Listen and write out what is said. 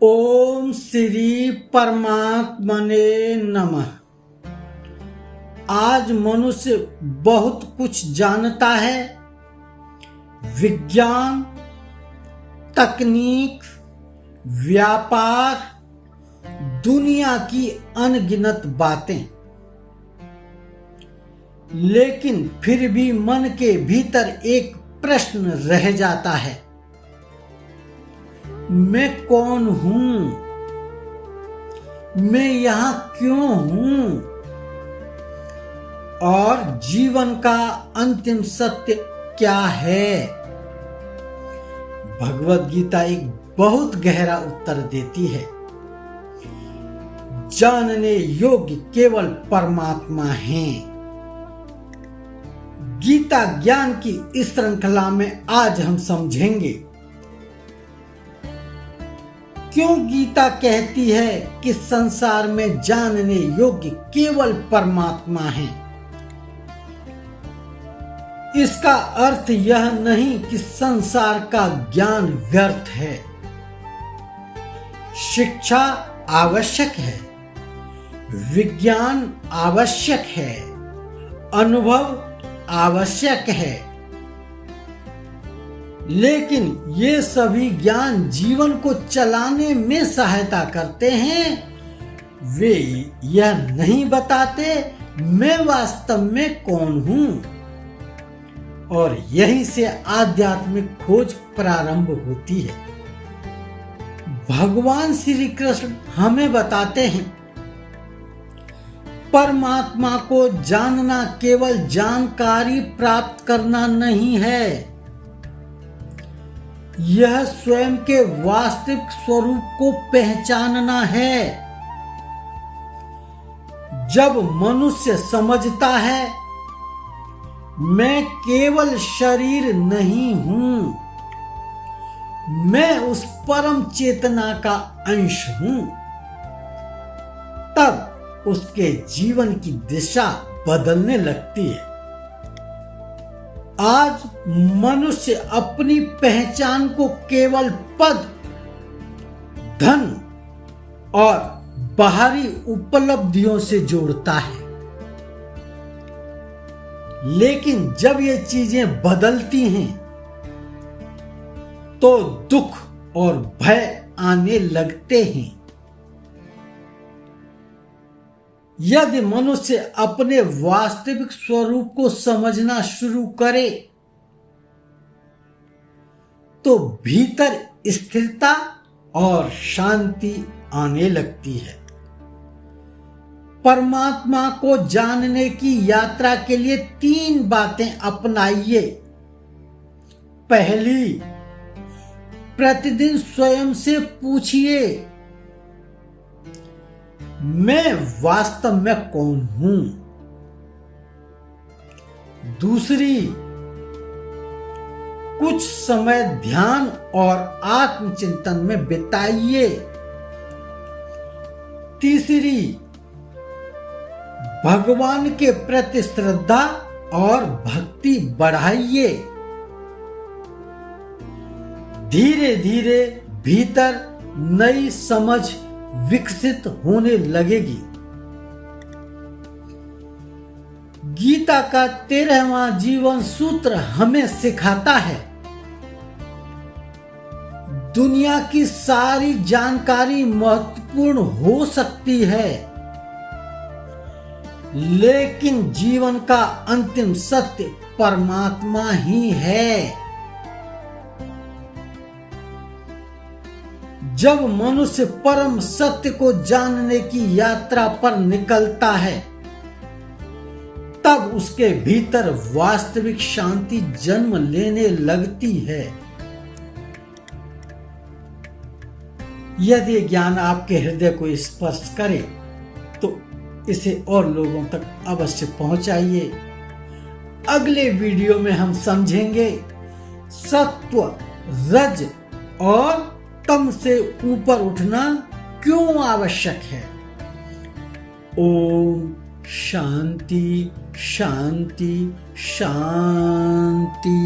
ओम श्री परमात्मने नमः। आज मनुष्य बहुत कुछ जानता है। विज्ञान, तकनीक, व्यापार, दुनिया की अनगिनत बातें, लेकिन फिर भी मन के भीतर एक प्रश्न रह जाता है, मैं कौन हूं? मैं यहां क्यों हूं? और जीवन का अंतिम सत्य क्या है? भगवत गीता एक बहुत गहरा उत्तर देती है। जानने योग्य केवल परमात्मा हैं। गीता ज्ञान की इस श्रृंखला में आज हम समझेंगे क्यों गीता कहती है कि संसार में जानने योग्य केवल परमात्मा है। इसका अर्थ यह नहीं कि संसार का ज्ञान व्यर्थ है। शिक्षा आवश्यक है, विज्ञान आवश्यक है, अनुभव आवश्यक है, लेकिन ये सभी ज्ञान जीवन को चलाने में सहायता करते हैं। वे यह नहीं बताते मैं वास्तव में कौन हूं। और यहीं से आध्यात्मिक खोज प्रारंभ होती है। भगवान श्री कृष्ण हमें बताते हैं, परमात्मा को जानना केवल जानकारी प्राप्त करना नहीं है, यह स्वयं के वास्तविक स्वरूप को पहचानना है। जब मनुष्य समझता है मैं केवल शरीर नहीं हूं, मैं उस परम चेतना का अंश हूं, तब उसके जीवन की दिशा बदलने लगती है। आज मनुष्य अपनी पहचान को केवल पद, धन और बाहरी उपलब्धियों से जोड़ता है, लेकिन जब ये चीजें बदलती हैं तो दुख और भय आने लगते हैं। यदि मनुष्य अपने वास्तविक स्वरूप को समझना शुरू करे तो भीतर स्थिरता और शांति आने लगती है। परमात्मा को जानने की यात्रा के लिए 3 बातें अपनाइए। पहली, प्रतिदिन स्वयं से पूछिए, मैं वास्तव में कौन हूं? दूसरी, कुछ समय ध्यान और आत्मचिंतन में बिताइए। तीसरी, भगवान के प्रति श्रद्धा और भक्ति बढ़ाइए। धीरे धीरे भीतर नई समझ विकसित होने लगेगी। गीता का 13वां जीवन सूत्र हमें सिखाता है, दुनिया की सारी जानकारी महत्वपूर्ण हो सकती है, लेकिन जीवन का अंतिम सत्य परमात्मा ही है। जब मनुष्य परम सत्य को जानने की यात्रा पर निकलता है, तब उसके भीतर वास्तविक शांति जन्म लेने लगती है। यदि ज्ञान आपके हृदय को स्पर्श करे तो इसे और लोगों तक अवश्य पहुंचाइए। अगले वीडियो में हम समझेंगे सत्व, रज और तम से ऊपर उठना क्यों आवश्यक है। ओम शांति शांति शांति।